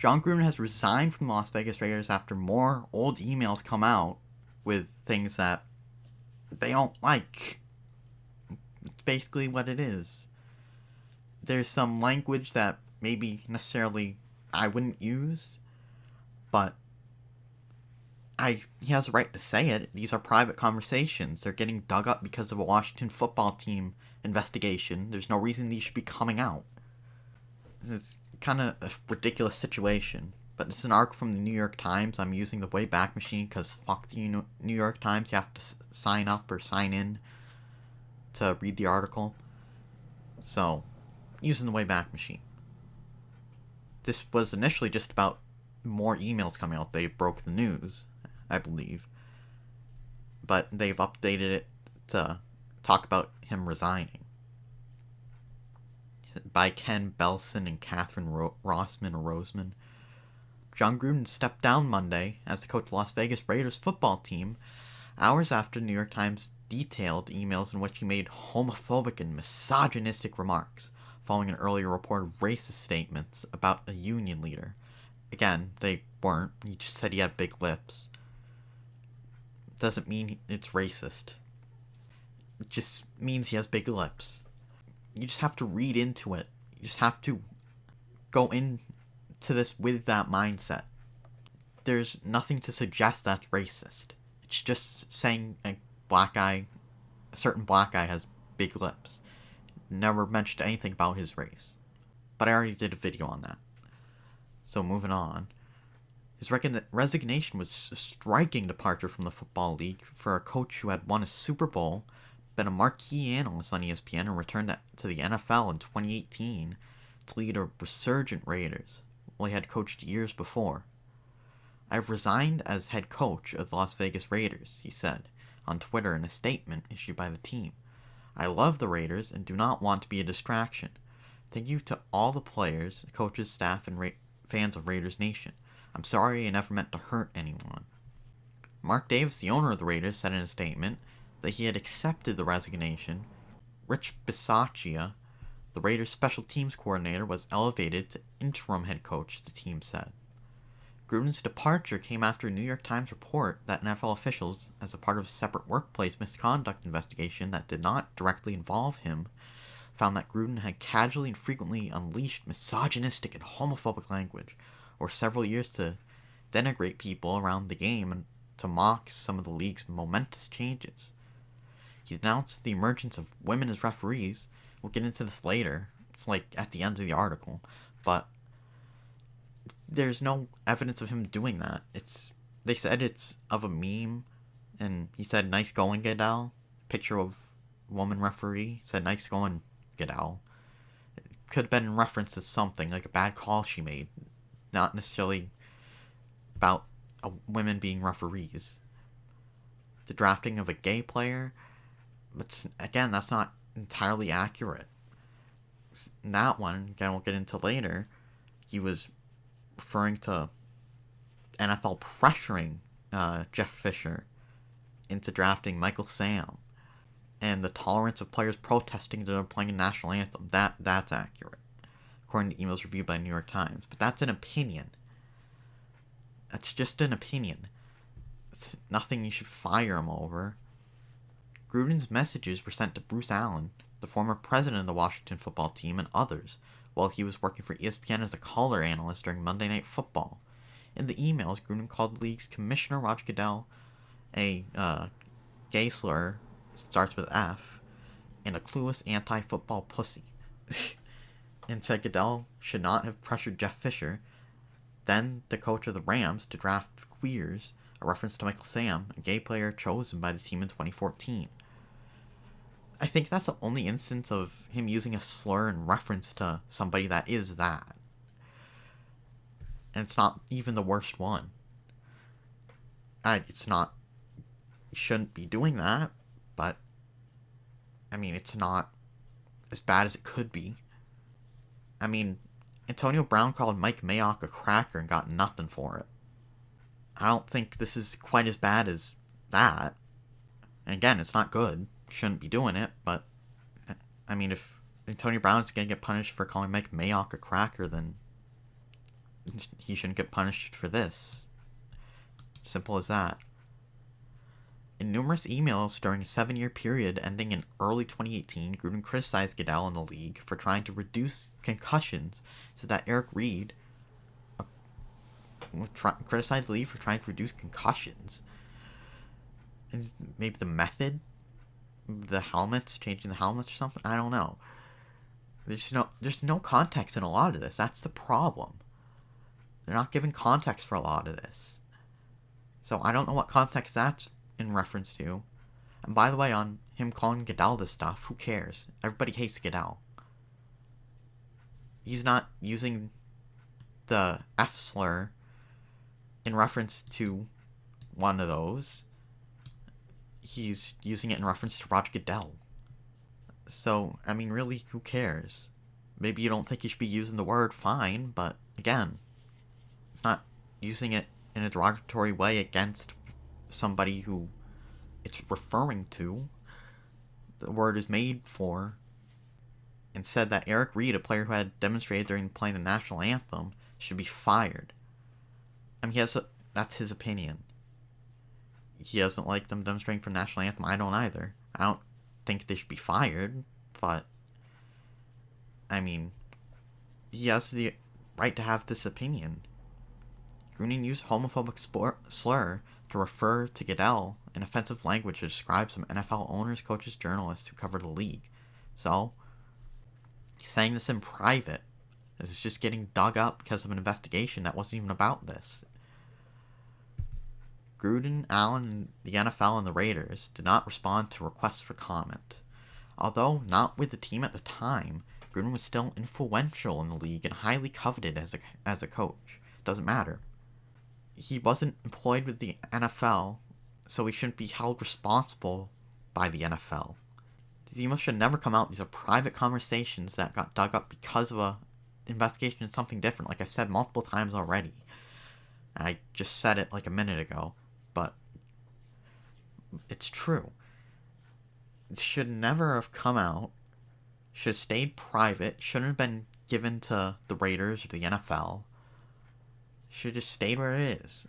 Jon Gruden has resigned from the Las Vegas Raiders after more old emails come out with things that they don't like. It's basically what it is. There's some language that maybe necessarily I wouldn't use, but he has a right to say it. These are private conversations. They're getting dug up because of a Washington football team investigation. There's no reason these should be coming out. It's kind of a ridiculous situation. But this is an article from the New York Times. I'm using the Wayback Machine because fuck the New York Times. You have to sign up or sign in to read the article. So, using the Wayback Machine. This was initially just about more emails coming out. They broke the news, I believe. But they've updated it to talk about him resigning. By Ken Belson and Catherine Roseman. Jon Gruden stepped down Monday as the coach of the Las Vegas Raiders football team, hours after the New York Times detailed emails in which he made homophobic and misogynistic remarks, following an earlier reported racist statements about a union leader. Again, they weren't. He just said he had big lips. Doesn't mean it's racist. It just means he has big lips. You just have to read into it. You just have to go into this with that mindset. There's nothing to suggest that's racist. It's just saying a certain black guy has big lips. Never mentioned anything about his race. But I already did a video on that. So moving on. His resignation was a striking departure from the Football League for a coach who had won a Super Bowl, been a marquee analyst on ESPN, and returned to the NFL in 2018 to lead a resurgent Raiders, while he had coached years before. "I've resigned as head coach of the Las Vegas Raiders," he said on Twitter in a statement issued by the team. "I love the Raiders and do not want to be a distraction. Thank you to all the players, coaches, staff, and fans of Raiders Nation. I'm sorry I never meant to hurt anyone." Mark Davis, the owner of the Raiders, said in a statement that he had accepted the resignation. Rich Bisaccia, the Raiders' special teams coordinator, was elevated to interim head coach, the team said. Gruden's departure came after a New York Times report that NFL officials, as a part of a separate workplace misconduct investigation that did not directly involve him, found that Gruden had casually and frequently unleashed misogynistic and homophobic language over several years to denigrate people around the game and to mock some of the league's momentous changes. He announced the emergence of women as referees. We'll get into this later. It's like at the end of the article. But there's no evidence of him doing that. They said it's of a meme, and he said, "Nice going, Goodell." Picture of woman referee. Said, "Nice going, Goodell." It could have been in reference to something, like a bad call she made. Not necessarily about women being referees. The drafting of a gay player, but again, that's not entirely accurate. In that one, again, we'll get into later, he was referring to NFL pressuring Jeff Fisher into drafting Michael Sam, and the tolerance of players protesting that they're playing a national anthem. That's accurate, according to emails reviewed by New York Times. But that's an opinion. That's just an opinion. It's nothing you should fire him over. Gruden's messages were sent to Bruce Allen, the former president of the Washington football team, and others, while he was working for ESPN as a color analyst during Monday Night Football. In the emails, Gruden called the league's commissioner, Roger Goodell, a gay slur, starts with F, and a clueless anti-football pussy. And said Goodell should not have pressured Jeff Fisher, then the coach of the Rams, to draft queers, a reference to Michael Sam, a gay player chosen by the team in 2014. I think that's the only instance of him using a slur in reference to somebody that is that. And it's not even the worst one. It's not... You shouldn't be doing that, but... I mean, it's not as bad as it could be. I mean, Antonio Brown called Mike Mayock a cracker and got nothing for it. I don't think this is quite as bad as that. And again, it's not good. Shouldn't be doing it, but... I mean, if Antonio Brown is going to get punished for calling Mike Mayock a cracker, then... he shouldn't get punished for this. Simple as that. In numerous emails during a 7-year period ending in early 2018, Gruden criticized Goodell and the league for trying to reduce concussions, so that Eric Reid criticized the league for trying to reduce concussions. And maybe the method, the helmets, changing the helmets or something. I don't know. There's no context in a lot of this. That's the problem. They're not giving context for a lot of this. So I don't know what context that's in reference to. And by the way, on him calling Goodell this stuff, who cares? Everybody hates Goodell. He's not using the F slur in reference to one of those. He's using it in reference to Roger Goodell. So, I mean, really, who cares? Maybe you don't think you should be using the word, fine, but again, not using it in a derogatory way against somebody who it's referring to. The word is made for. And said that Eric Reid, a player who had demonstrated during playing the national anthem, should be fired. I mean, that's his opinion. He doesn't like them demonstrating for the national anthem. I don't either. I don't think they should be fired, but I mean, he has the right to have this opinion. Gruden used homophobic slur to refer to Goodell in offensive language to describe some NFL owners, coaches, journalists who cover the league. So, he's saying this in private. It's just getting dug up because of an investigation that wasn't even about this. Gruden, Allen, the NFL, and the Raiders did not respond to requests for comment. Although not with the team at the time, Gruden was still influential in the league and highly coveted as a coach. Doesn't matter. He wasn't employed with the NFL, so he shouldn't be held responsible by the NFL. These emails should never come out. These are private conversations that got dug up because of a investigation into something different, like I've said multiple times already. I just said it like a minute ago, but it's true. It should never have come out. Should have stayed private. Shouldn't have been given to the Raiders or the NFL. Should have just stayed where it is.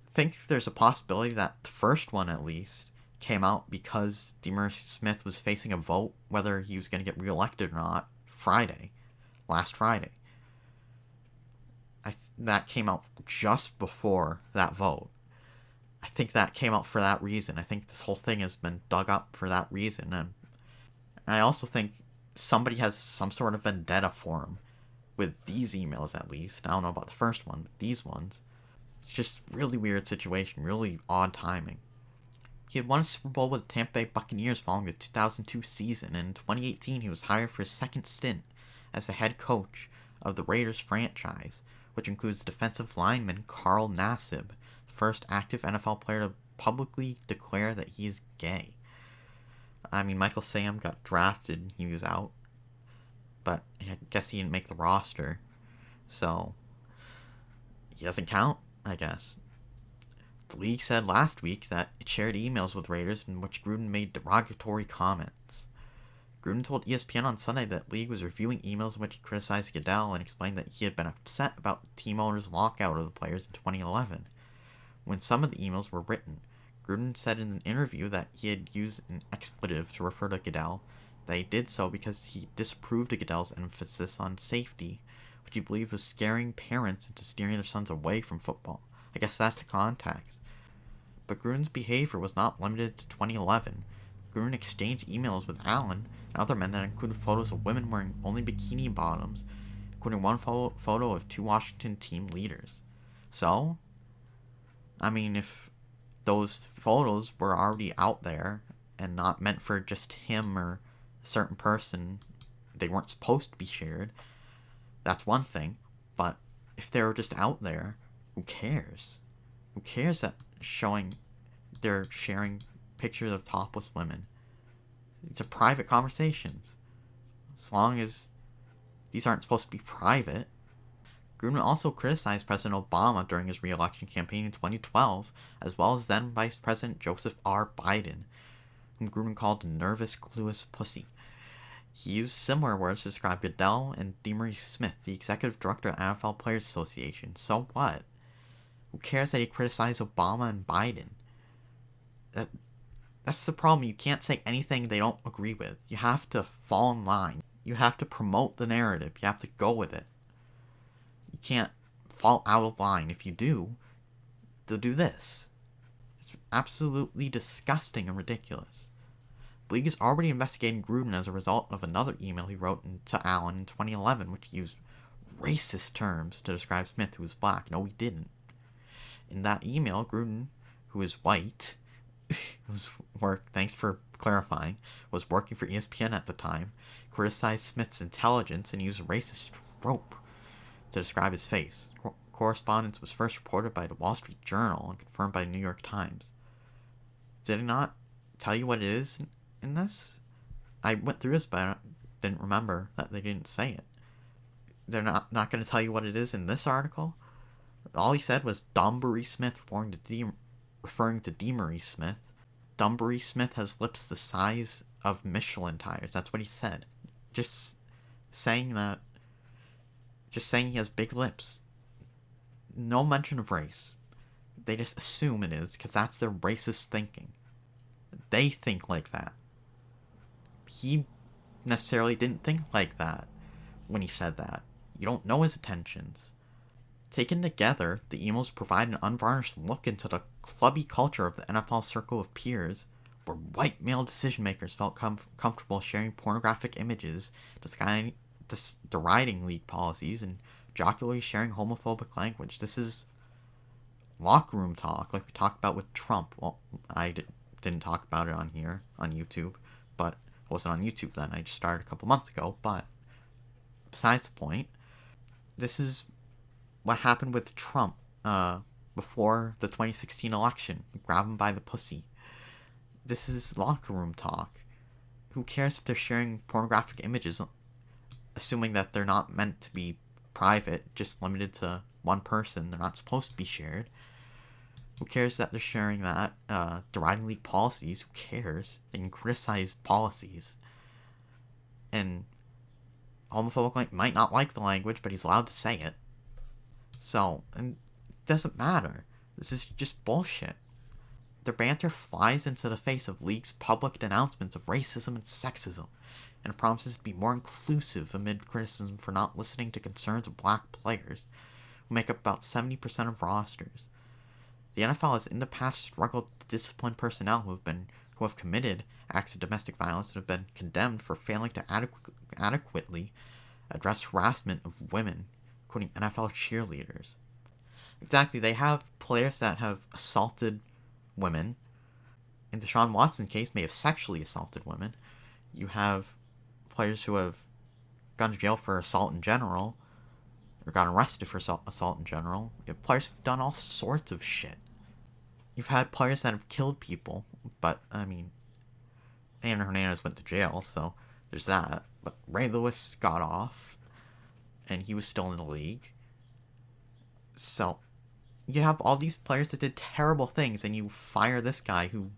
I think there's a possibility that the first one, at least, came out because DeMaurice Smith was facing a vote whether he was going to get reelected or not last Friday. That came out just before that vote. I think that came out for that reason. I think this whole thing has been dug up for that reason. And I also think somebody has some sort of vendetta for him with these emails, at least. I don't know about the first one, but these ones. It's just really weird situation, really odd timing. He had won a Super Bowl with the Tampa Bay Buccaneers following the 2002 season, and in 2018 he was hired for his second stint as the head coach of the Raiders franchise, which includes defensive lineman Carl Nassib, the first active NFL player to publicly declare that he is gay. I mean, Michael Sam got drafted, he was out, but I guess he didn't make the roster, so he doesn't count, I guess. The league said last week that it shared emails with Raiders in which Gruden made derogatory comments. Gruden told ESPN on Sunday that the league was reviewing emails in which he criticized Goodell and explained that he had been upset about the team owner's lockout of the players in 2011. When some of the emails were written, Gruden said in an interview that he had used an expletive to refer to Goodell, that he did so because he disapproved of Goodell's emphasis on safety, which he believed was scaring parents into steering their sons away from football. I guess that's the context. But Gruden's behavior was not limited to 2011. Gruden exchanged emails with Allen and other men that included photos of women wearing only bikini bottoms, including one photo of two Washington team leaders. So, I mean, if those photos were already out there and not meant for just him or a certain person, they weren't supposed to be shared, that's one thing. But if they were just out there, who cares? Who cares that they're sharing pictures of topless women? These are private conversations. As long as these aren't supposed to be private. Gruden also criticized President Obama during his re-election campaign in 2012, as well as then Vice President Joseph R. Biden, whom Gruden called a nervous, clueless pussy. He used similar words to describe Goodell and DeMaurice Smith, the executive director of the NFL Players Association. So what? Who cares that he criticized Obama and Biden? That's the problem. You can't say anything they don't agree with. You have to fall in line. You have to promote the narrative. You have to go with it. You can't fall out of line. If you do, they'll do this. It's absolutely disgusting and ridiculous. The league is already investigating Gruden as a result of another email he wrote to Allen in 2011, which used racist terms to describe Smith, who was black. No, he didn't. In that email, Gruden, who is white, thanks for clarifying, was working for ESPN at the time, criticized Smith's intelligence and used a racist trope to describe his face. Correspondence was first reported by the Wall Street Journal and confirmed by the New York Times. Did it not tell you what it is in this? I went through this, but I didn't remember that they didn't say it. They're not going to tell you what it is in this article? All he said was Dunbury Smith, referring to DeMaurice Smith. Dunbury Smith has lips the size of Michelin tires. That's what he said. Just saying he has big lips. No mention of race. They just assume it is because that's their racist thinking. They think like that. He necessarily didn't think like that when he said that. You don't know his intentions. Taken together, the emails provide an unvarnished look into the clubby culture of the NFL circle of peers, where white male decision makers felt comfortable sharing pornographic images, deriding league policies, and jocularly sharing homophobic language. This is locker room talk, like we talked about with Trump. Well, I didn't talk about it on here, on YouTube, but it wasn't on YouTube then. I just started a couple months ago, but besides the point, this is what happened with Trump before the 2016 election. Grab him by the pussy. This is locker room talk. Who cares if they're sharing pornographic images, assuming that they're not meant to be private, just limited to one person, they're not supposed to be shared. Who cares that they're sharing that? Deriding league policies, who cares? They can criticize policies. And homophobic might not like the language, but he's allowed to say it. So, and it doesn't matter. This is just bullshit. Their banter flies into the face of league's public denouncements of racism and sexism, and promises to be more inclusive amid criticism for not listening to concerns of black players, who make up about 70% of rosters. The NFL has in the past struggled to discipline personnel who have committed acts of domestic violence and have been condemned for failing to adequately address harassment of women, including NFL cheerleaders. Exactly, they have players that have assaulted women. In Deshaun Watson's case, may have sexually assaulted women. You have players who have gone to jail for assault in general, or gotten arrested for assault in general. You have players who've done all sorts of shit. You've had players that have killed people, but, I mean, Aaron Hernandez went to jail, so there's that. But Ray Lewis got off, and he was still in the league. So, you have all these players that did terrible things, and you fire this guy who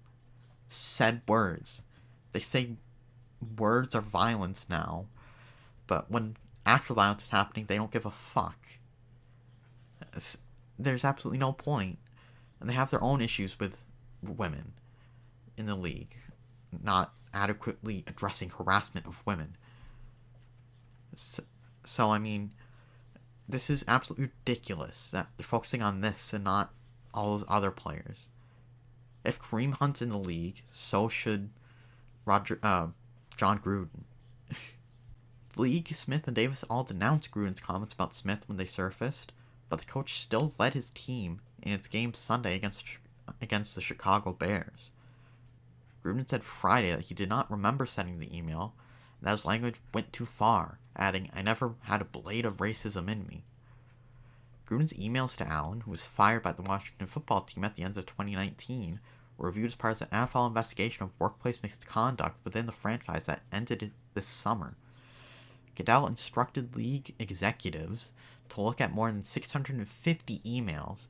said words. They say words are violence now, but when actual violence is happening, they don't give a fuck. There's absolutely no point. And they have their own issues with women in the league, not adequately addressing harassment of women. So I mean, this is absolutely ridiculous that they're focusing on this and not all those other players. If Kareem Hunt's in the league, so should Jon Gruden. The league, Smith, and Davis all denounced Gruden's comments about Smith when they surfaced, but the coach still led his team in its game Sunday against the Chicago Bears. Gruden said Friday that he did not remember sending the email, and that his language went too far, adding, "I never had a blade of racism in me." Gruden's emails to Allen, who was fired by the Washington football team at the end of 2019, were reviewed as part of the NFL investigation of workplace misconduct within the franchise that ended this summer. Goodell instructed league executives to look at more than 650 emails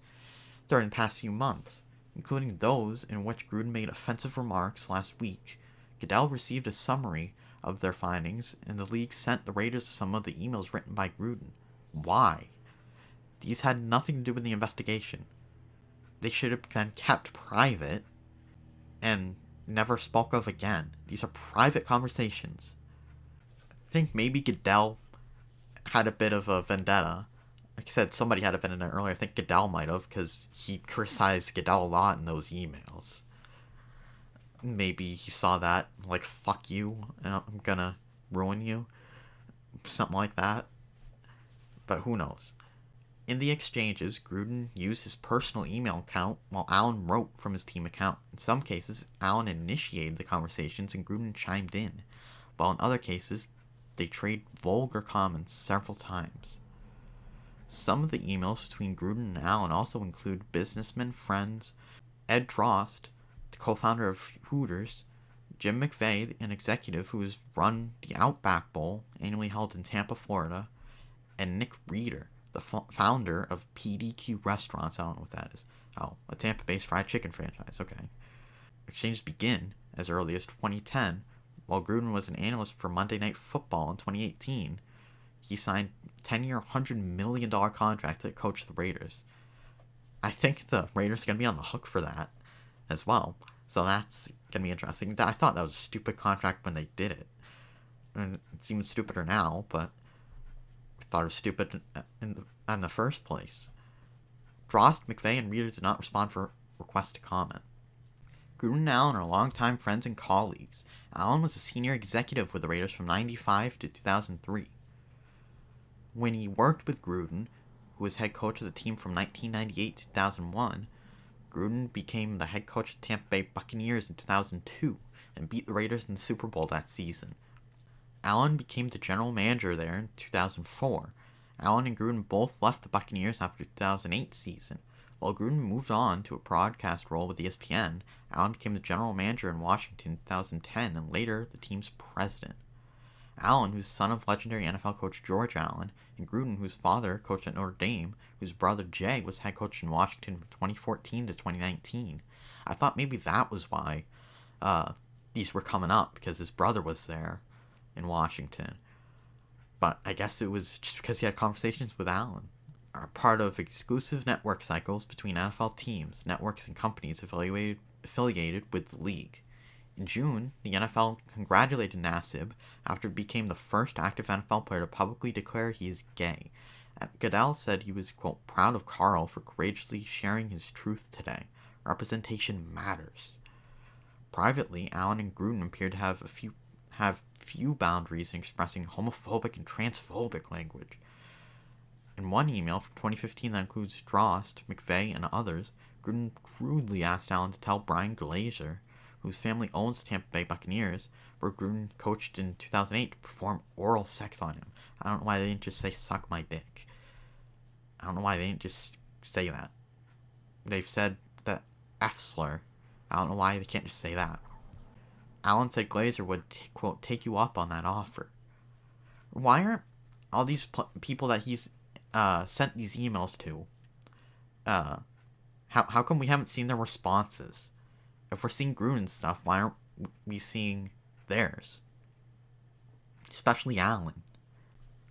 during the past few months, including those in which Gruden made offensive remarks last week. Goodell received a summary of their findings, and the league sent the Raiders some of the emails written by Gruden. Why? These had nothing to do with the investigation. They should have been kept private and never spoke of again. These are private conversations. I think maybe Goodell had a bit of a vendetta. Like I said, somebody had a vendetta earlier. I think Goodell might have, because he criticized Goodell a lot in those emails. Maybe he saw that, like, fuck you, and I'm gonna ruin you. Something like that. But who knows? In the exchanges, Gruden used his personal email account while Allen wrote from his team account. In some cases, Allen initiated the conversations and Gruden chimed in, while in other cases, they traded vulgar comments several times. Some of the emails between Gruden and Allen also include businessmen friends, Ed Drost, the co-founder of Hooters, Jim McVeigh, an executive who has run the Outback Bowl, annually held in Tampa, Florida, and Nick Reeder, the founder of PDQ Restaurants. I don't know what that is. Oh, a Tampa-based fried chicken franchise. Okay. Exchanges begin as early as 2010. While Gruden was an analyst for Monday Night Football in 2018, he signed a 10-year, $100 million contract to coach the Raiders. I think the Raiders are going to be on the hook for that as well. So that's going to be interesting. I thought that was a stupid contract when they did it. And it seems stupider now, but I thought it was stupid in the first place. Drost, McVeigh, and Reeder did not respond for requests to comment. Gruden and Allen are longtime friends and colleagues. Allen was a senior executive with the Raiders from 1995 to 2003. When he worked with Gruden, who was head coach of the team from 1998 to 2001, Gruden became the head coach of the Tampa Bay Buccaneers in 2002 and beat the Raiders in the Super Bowl that season. Allen became the general manager there in 2004. Allen and Gruden both left the Buccaneers after the 2008 season. While Gruden moved on to a broadcast role with ESPN, Allen became the general manager in Washington in 2010 and later the team's president. Allen, who's son of legendary NFL coach George Allen, and Gruden, whose father coached at Notre Dame, whose brother Jay was head coach in Washington from 2014 to 2019. I thought maybe that was why these were coming up, because his brother was there in Washington. But I guess it was just because he had conversations with Allen. Are part of exclusive network cycles between NFL teams, networks, and companies affiliated with the league. In June, the NFL congratulated Nassib after he became the first active NFL player to publicly declare he is gay. Goodell said he was, quote, proud of Carl for courageously sharing his truth today. Representation matters. Privately, Allen and Gruden appeared to have few boundaries in expressing homophobic and transphobic language. In one email from 2015 that includes Drost, McVeigh, and others, Gruden crudely asked Allen to tell Brian Glazer, whose family owns the Tampa Bay Buccaneers, where Gruden coached in 2008, to perform oral sex on him. I don't know why they didn't just say, suck my dick. I don't know why they didn't just say that. They've said the F slur. I don't know why they can't just say that. Allen said Glazer would, quote, take you up on that offer. Why aren't all these people that he's sent these emails to, how come we haven't seen their responses? If we're seeing Gruden's stuff, why aren't we seeing theirs? Especially Allen.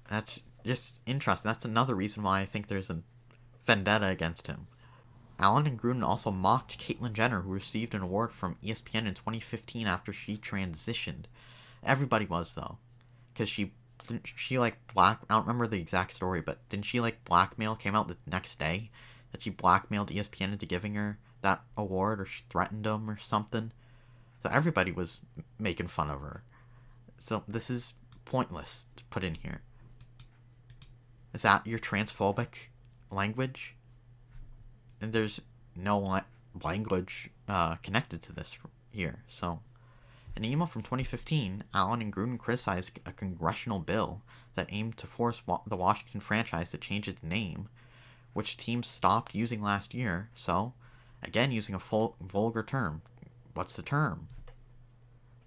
That's just interesting. That's another reason why I think there's a vendetta against him. Allen and Gruden also mocked Caitlyn Jenner, who received an award from ESPN in 2015 after she transitioned. Everybody was, though. Because she I don't remember the exact story, but didn't she, blackmail, came out the next day, that she blackmailed ESPN into giving her that award, or she threatened them or something? So everybody was making fun of her. So this is pointless to put in here. Is that your transphobic language? And there's no language connected to this here. So, in an email from 2015, Allen and Gruden criticized a congressional bill that aimed to force the Washington franchise to change its name, which teams stopped using last year. So, again, using a vulgar term. What's the term?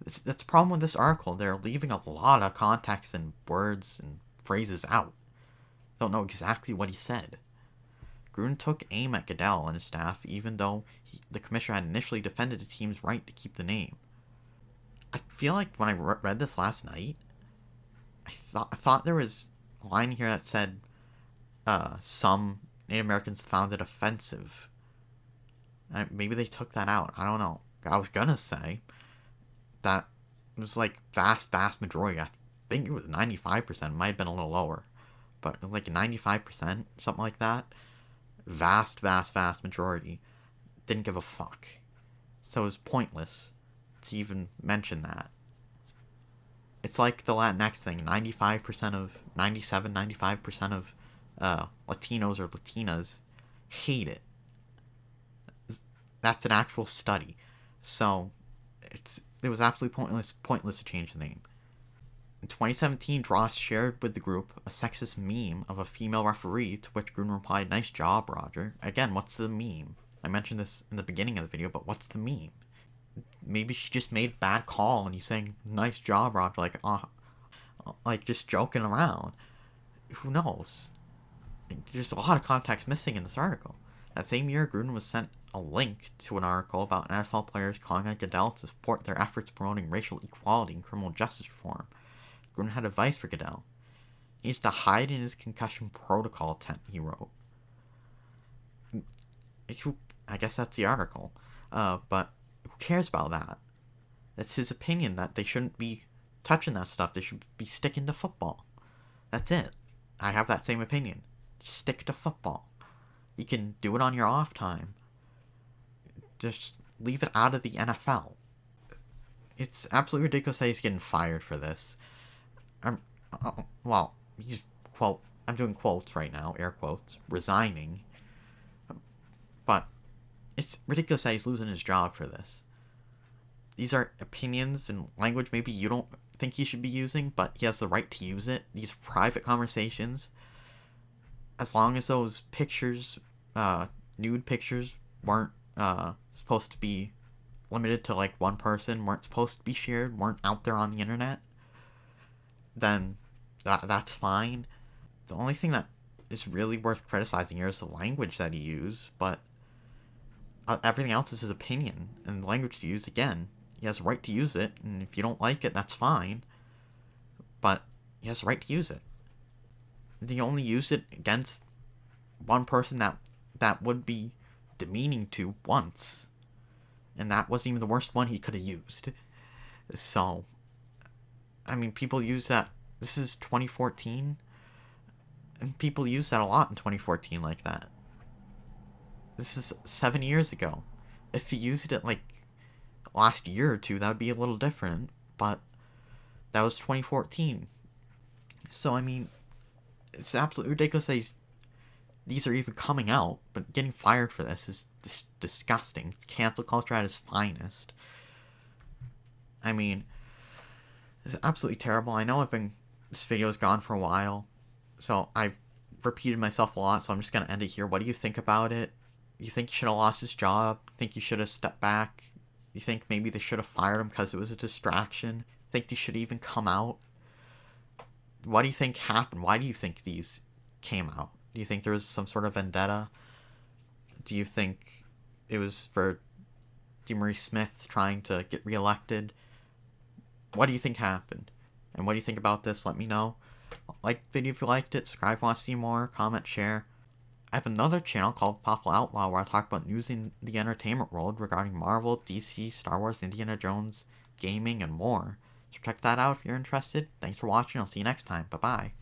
That's the problem with this article. They're leaving a lot of context and words and phrases out. Don't know exactly what he said. Gruden took aim at Goodell and his staff, even though the commissioner had initially defended the team's right to keep the name. I feel like when I read this last night, I thought there was a line here that said, some Native Americans found it offensive. Maybe they took that out. I don't know. I was gonna say that it was like vast majority. I think it was 95%. It might have been a little lower, but it was like 95%, something like that. Vast majority didn't give a fuck. So it was pointless to even mention that. It's like the Latinx thing. 95% of 95% of Latinos or Latinas hate it. That's an actual study. So it was absolutely pointless to change the name. In 2017, Dross shared with the group a sexist meme of a female referee, to which Gruden replied, "Nice job, Roger." Again, what's the meme? I mentioned this in the beginning of the video, but what's the meme? Maybe she just made a bad call and he's saying, "Nice job, Roger," like just joking around. Who knows? There's a lot of context missing in this article. That same year, Gruden was sent a link to an article about NFL players calling on Goodell to support their efforts promoting racial equality and criminal justice reform. Gruden had advice for Goodell. He needs to hide in his concussion protocol tent, he wrote. I guess that's the article. But who cares about that? It's his opinion that they shouldn't be touching that stuff. They should be sticking to football. That's it. I have that same opinion. Just stick to football. You can do it on your off time. Just leave it out of the NFL. It's absolutely ridiculous that he's getting fired for this. Well, he's, quote, I'm doing quotes right now, air quotes, resigning. But it's ridiculous that he's losing his job for this. These are opinions and language maybe you don't think he should be using, but he has the right to use it. These private conversations, as long as those pictures, nude pictures, weren't supposed to be limited to like one person, weren't supposed to be shared, weren't out there on the internet, then that's fine. The only thing that is really worth criticizing here is the language that he used, but everything else is his opinion, and the language to use, again, he has the right to use it, and if you don't like it, that's fine, but he has the right to use it. And he only used it against one person that would be demeaning to once, and that wasn't even the worst one he could have used. So, I mean, people use that. This is 2014, and people use that a lot in 2014 like that. This is 7 years ago. If he used it like last year or two, that would be a little different, but that was 2014. So, I mean, it's absolutely ridiculous that these are even coming out, but getting fired for this is disgusting. It's cancel culture at its finest. I mean, it's absolutely terrible. I know this video's gone for a while, so I've repeated myself a lot, so I'm just going to end it here. What do you think about it? You think he should have lost his job? Think he should have stepped back? You think maybe they should have fired him because it was a distraction? Think he should even come out? What do you think happened? Why do you think these came out? Do you think there was some sort of vendetta? Do you think it was for DeMaurice Smith trying to get reelected? What do you think happened? And what do you think about this? Let me know. Like the video if you liked it. Subscribe if you want to see more. Comment, share. I have another channel called Powerful Outlaw where I talk about news in the entertainment world regarding Marvel, DC, Star Wars, Indiana Jones, gaming, and more. So check that out if you're interested. Thanks for watching. I'll see you next time. Bye-bye.